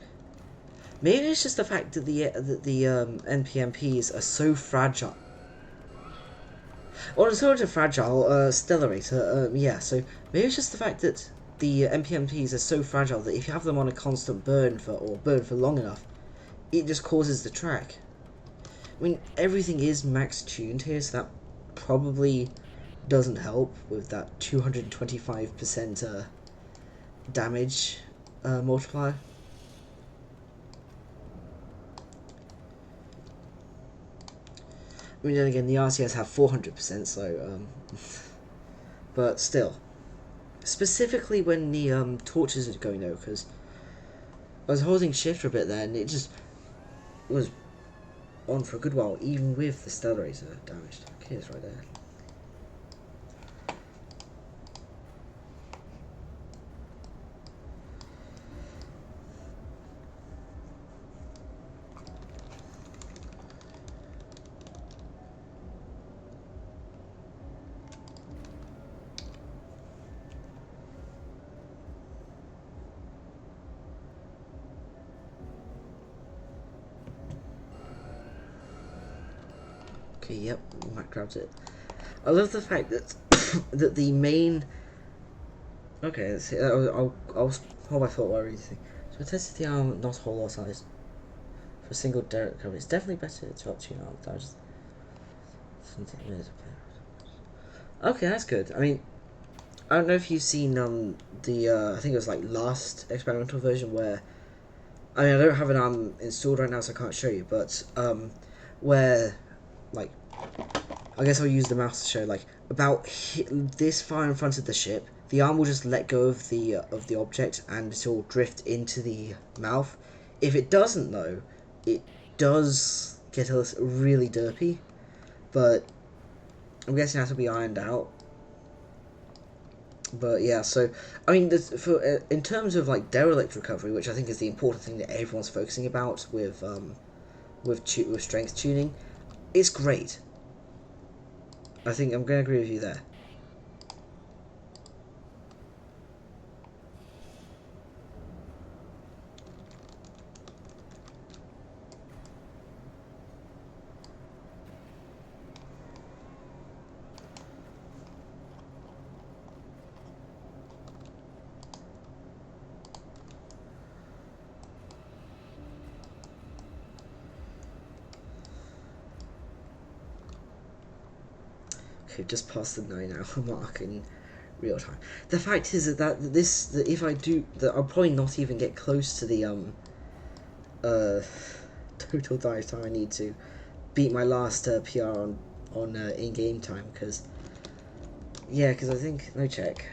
Maybe it's just the fact that the NPMPs are so fragile. Or it's sort of fragile, stellarator, yeah, so maybe it's just the fact that the NPMPs are so fragile that if you have them on a constant burn for long enough, it just causes the track. I mean, everything is max tuned here, so that probably doesn't help with that 225% damage multiplier. I mean, then again, the RCS have 400%, so, but still. Specifically when the torches are going though, because I was holding shift for a bit there, and it just was on for a good while, even with the stellarator damaged. Okay, it's right there. Okay, yep, Matt grabs it. I love the fact that that the main. Okay, let's see. I'll hold my thought while I read the thing. So I tested the arm not hollow size for a single derrick recovery. It's definitely better to up to your arm. Okay, that's good. I mean, I don't know if you've seen the I think it was like last experimental version where I mean I don't have an arm installed right now so I can't show you, but where like I guess I'll use the mouse to show like about this far in front of the ship, the arm will just let go of the object and it will drift into the mouth. If it doesn't though, it does get a really derpy, but I'm guessing that will be ironed out. But yeah, so I mean, for in terms of like derelict recovery, which I think is the important thing that everyone's focusing about with strength tuning, it's great. I think I'm going to agree with you there. Okay, just past the 9 hour mark in real time. The fact is that if I do that, I'll probably not even get close to the uh total dive time I need to beat my last PR on in game time because I think no check.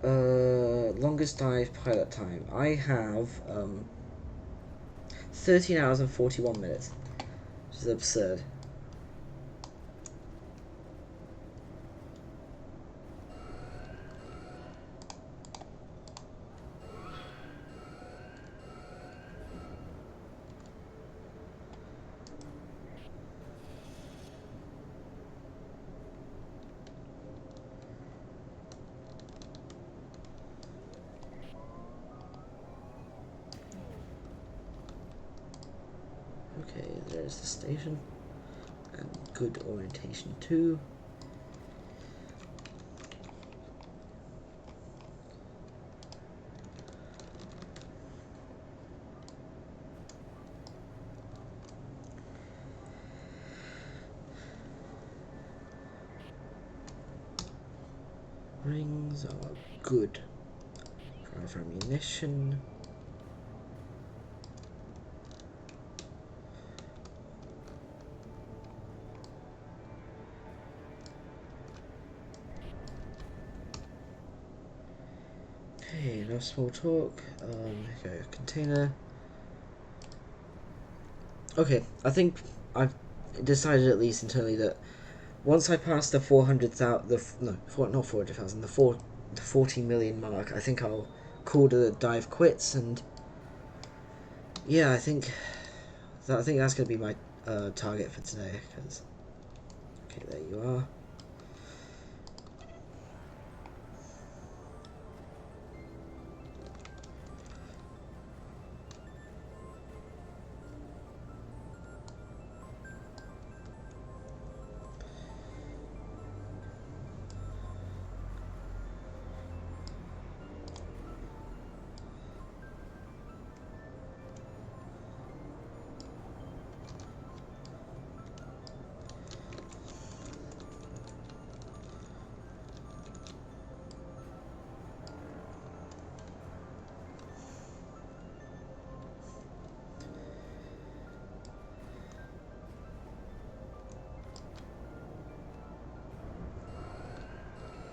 Longest dive pilot time. I have 13 hours and 41 minutes, which is absurd. Okay, there's the station. And good orientation too. Rings are good. Drive ammunition. Okay, no small talk. Okay, container. Okay, I think I've decided at least internally that once I pass the 400,000, not 400,000, the 40 million mark, I think I'll call the dive quits. And yeah, I think that's gonna be my target for today. Cause okay, there you are.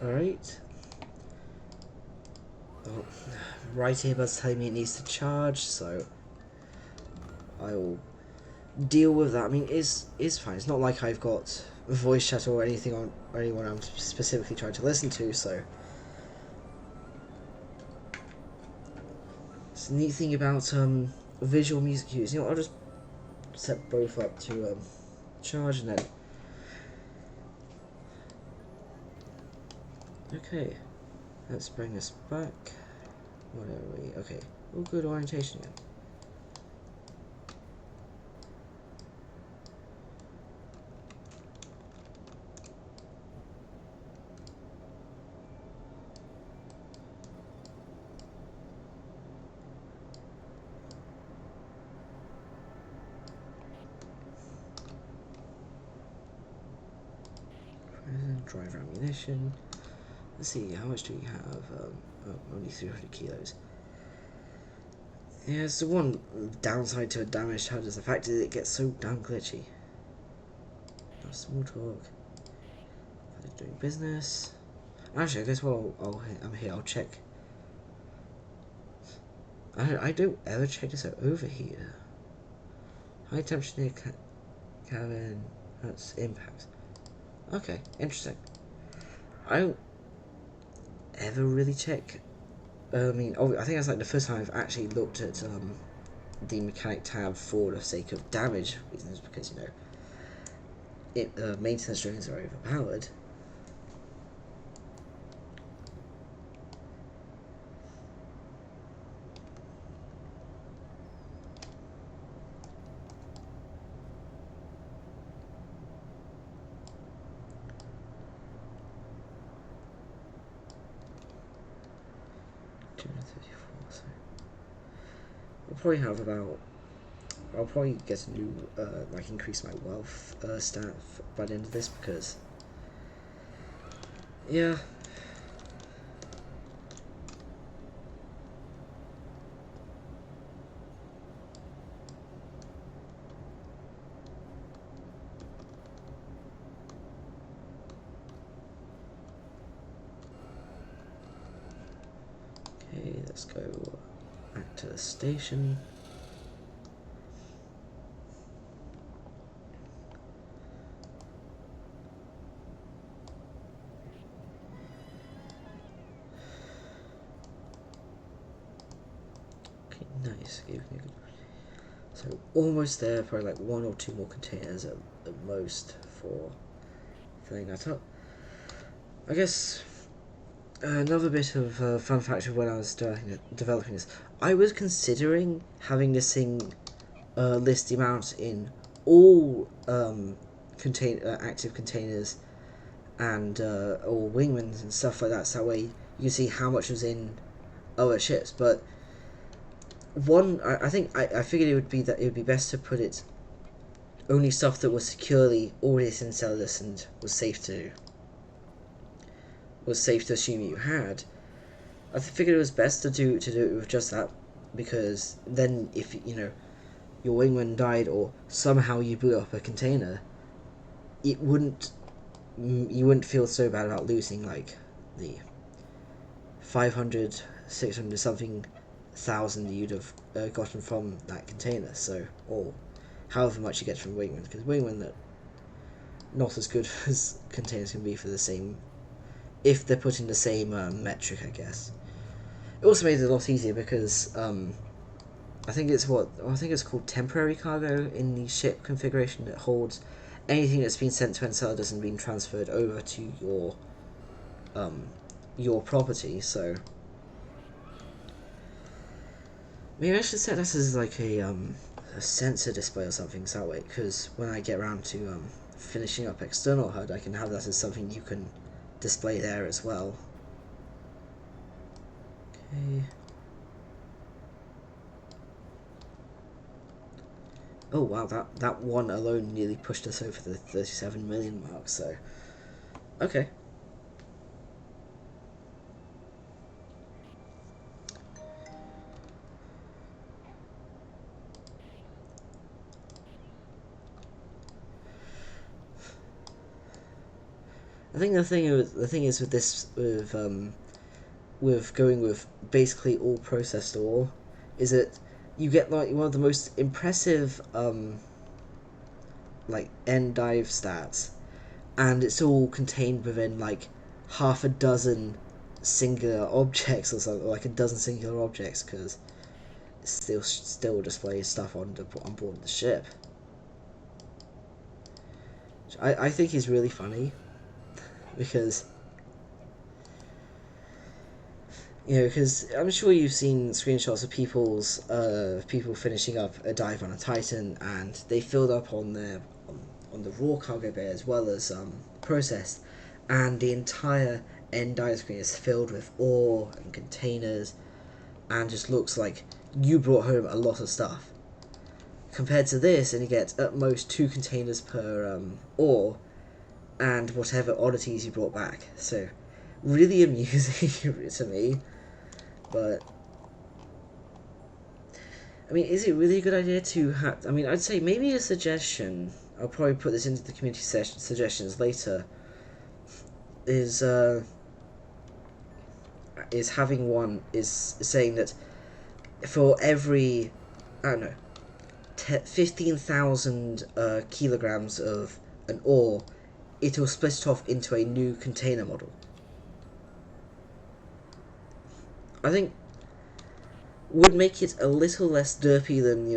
Alright. Oh, right here buzz telling me it needs to charge, so I will deal with that. I mean, it's fine. It's not like I've got voice chat or anything on or anyone I'm specifically trying to listen to, so it's the neat thing about visual music cues. You know, I'll just set both up to charge and then okay. Let's bring this back. What are we? Okay. Oh, good orientation again. Present, driver ammunition. Let's see, how much do we have? Only 300 kilos. Yeah, it's the one downside to a damaged HUD is the fact that it gets so damn glitchy. No small talk. Doing business. Actually, I guess while I'm here, I'll check. I don't ever check this out over here. High temperature near cabin. That's impact. Okay, interesting. I don't ever really check. I mean, I think that's like the first time I've actually looked at the mechanic tab for the sake of damage reasons, because you know, maintenance drones are overpowered. So I'll probably have about. I'll probably get a new, like, increase my wealth stat by the end of this, because yeah. Okay, let's go back to the station. Okay, nice. Gave me a good. So almost there. Probably like one or two more containers at most for filling that up. I guess another bit of fun fact of when I was developing this, I was considering having this thing list the amount in all active containers and or wingmans and stuff like that. So that way you can see how much was in other ships. But I think I figured it would be best to put it only stuff that was securely already in Enceladus and was safe to assume you had. I figured it was best to do it with just that, because then if your wingman died or somehow you blew up a container, you wouldn't feel so bad about losing like the 500, 600 something thousand you'd have gotten from that container. So, or however much you get from wingman, because wingman that not as good as containers can be for the same, if they're put in the same metric, I guess. It also made it a lot easier because I think it's called temporary cargo in the ship configuration that holds anything that's been sent to Enceladus and been transferred over to your property. So maybe I should set that as like a sensor display or something, so that way, because when I get around to finishing up external HUD, I can have that as something you can display there as well. Okay. Oh wow, that one alone nearly pushed us over the 37 million mark, so okay. I think the thing is with this with going with basically all processed ore is that you get like one of the most impressive like end dive stats, and it's all contained within like half a dozen singular objects or something, like a dozen singular objects, because it still displays stuff on board the ship. Which I think is really funny because because I'm sure you've seen screenshots of people finishing up a dive on a Titan, and they filled up on on the raw cargo bay as well as processed, and the entire end dive screen is filled with ore and containers, and just looks like you brought home a lot of stuff. Compared to this, and you get at most 2 containers per ore, and whatever oddities you brought back. So, really amusing to me. But I mean, is it really a good idea to have? I mean, I'd say maybe a suggestion. I'll probably put this into the community suggestions later. Is having one is saying that for every, I don't know, 15,000 kilograms of an ore, it will split it off into a new container model. I think would make it a little less derpy than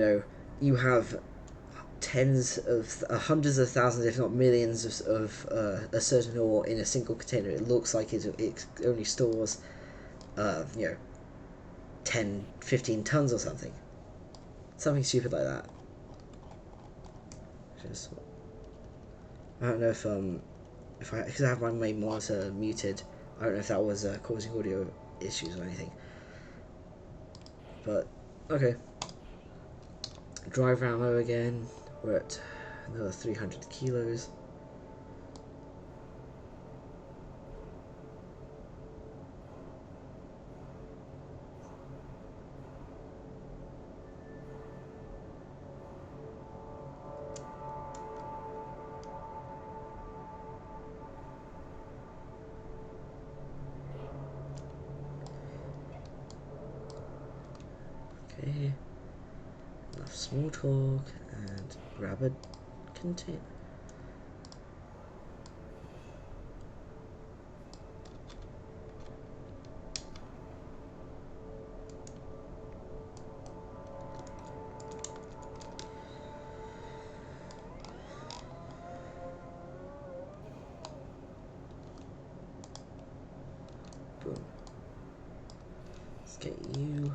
you have hundreds of thousands, if not millions, of a certain ore in a single container. It looks like it only stores 10, 15 tons or something stupid like that. Just, I don't know if because I have my main monitor muted, I don't know if that was causing audio issues or anything. But okay, drive ammo again. We're at another 300 kilos. Okay, enough small talk and grab a container. Boom. Let's get you.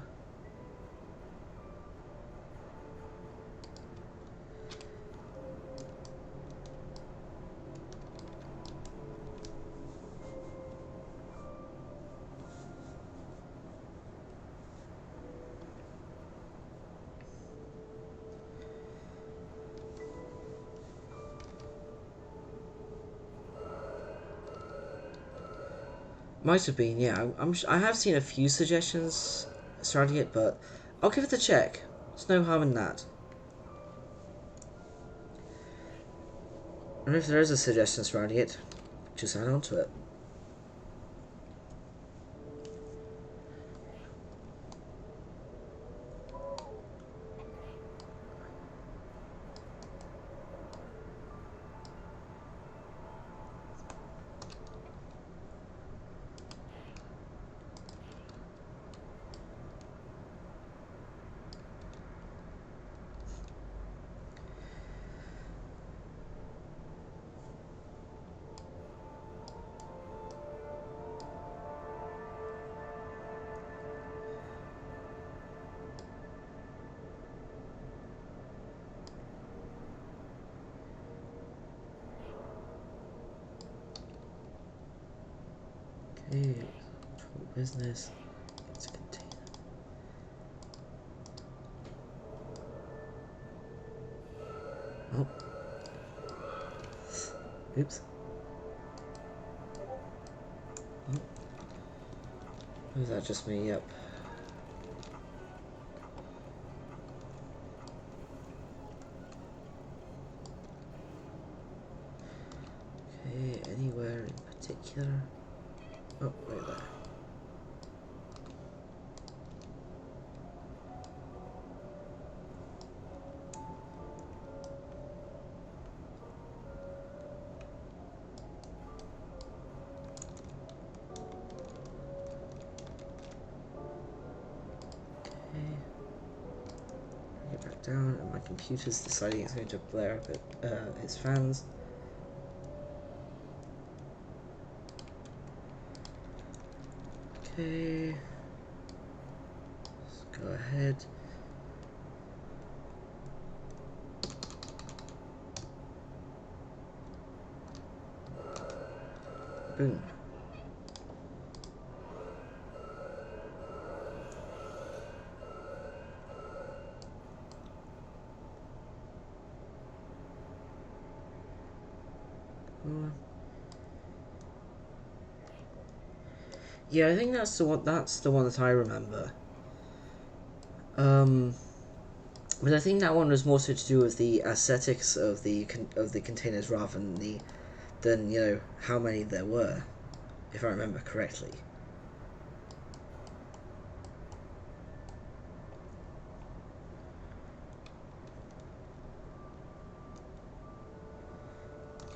Might have been, yeah. I have seen a few suggestions surrounding it, but I'll give it a check. There's no harm in that. And if there is a suggestion surrounding it, just add on to it. Okay, control business. It's a container. Oh. Oops. Oh. Was that just me? Yep. Okay, anywhere in particular? Oh, right there. Okay. Get back down, and my computer's deciding it's going to blare up its fans. Okay. Let's go ahead. Boom. Yeah, I think that's the one. That's the one that I remember. But I think that one was more so to do with the aesthetics of the containers rather than you know how many there were, if I remember correctly.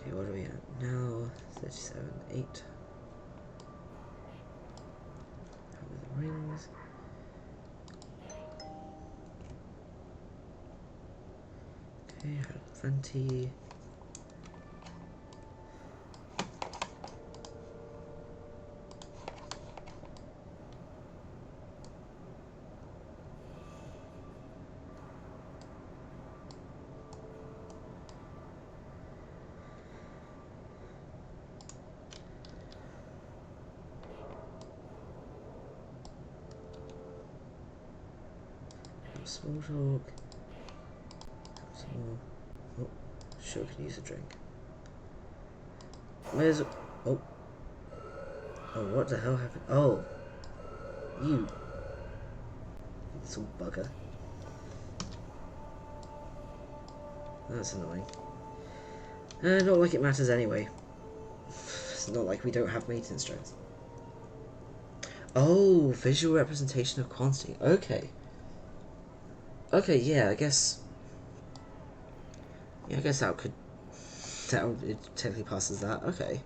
Okay, what are we at now? 37, 8. How are the rings? Okay, I have plenty. Small talk. Some more. Oh, sure could use a drink. Where's oh oh what the hell happened? Oh, you little bugger. That's annoying. Not like it matters anyway. It's not like we don't have maintenance drones. Oh, visual representation of quantity. Okay. Okay, yeah, I guess. Yeah, I guess that could. It technically passes that. Okay.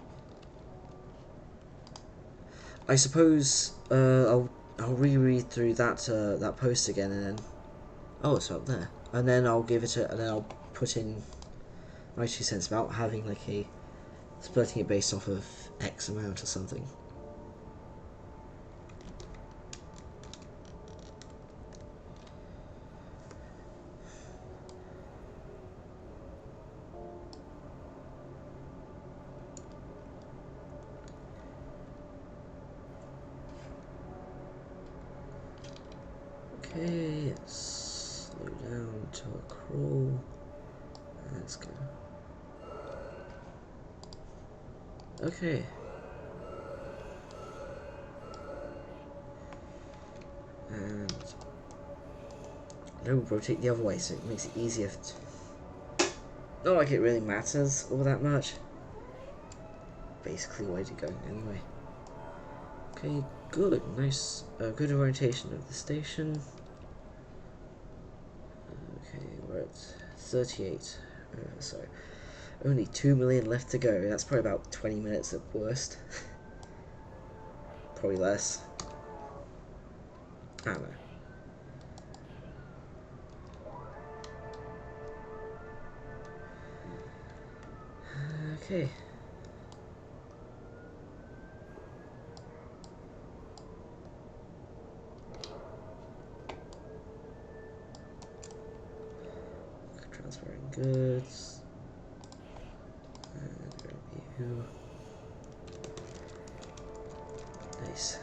I suppose I'll reread through that post again and then. Oh, it's up there. And then I'll give it a. And then I'll put in my 2 cents about having like a splitting it based off of X amount or something. Okay, let's slow down to a crawl. Let's go. Okay. And no, rotate the other way so it makes it easier. Not like it really matters all that much. Basically, way to go anyway. Okay, good, nice, good orientation of the station. Okay, we're at 38. So only 2 million left to go. That's probably about 20 minutes at worst. Probably less. I don't know. Okay. Transferring goods. And review. Nice.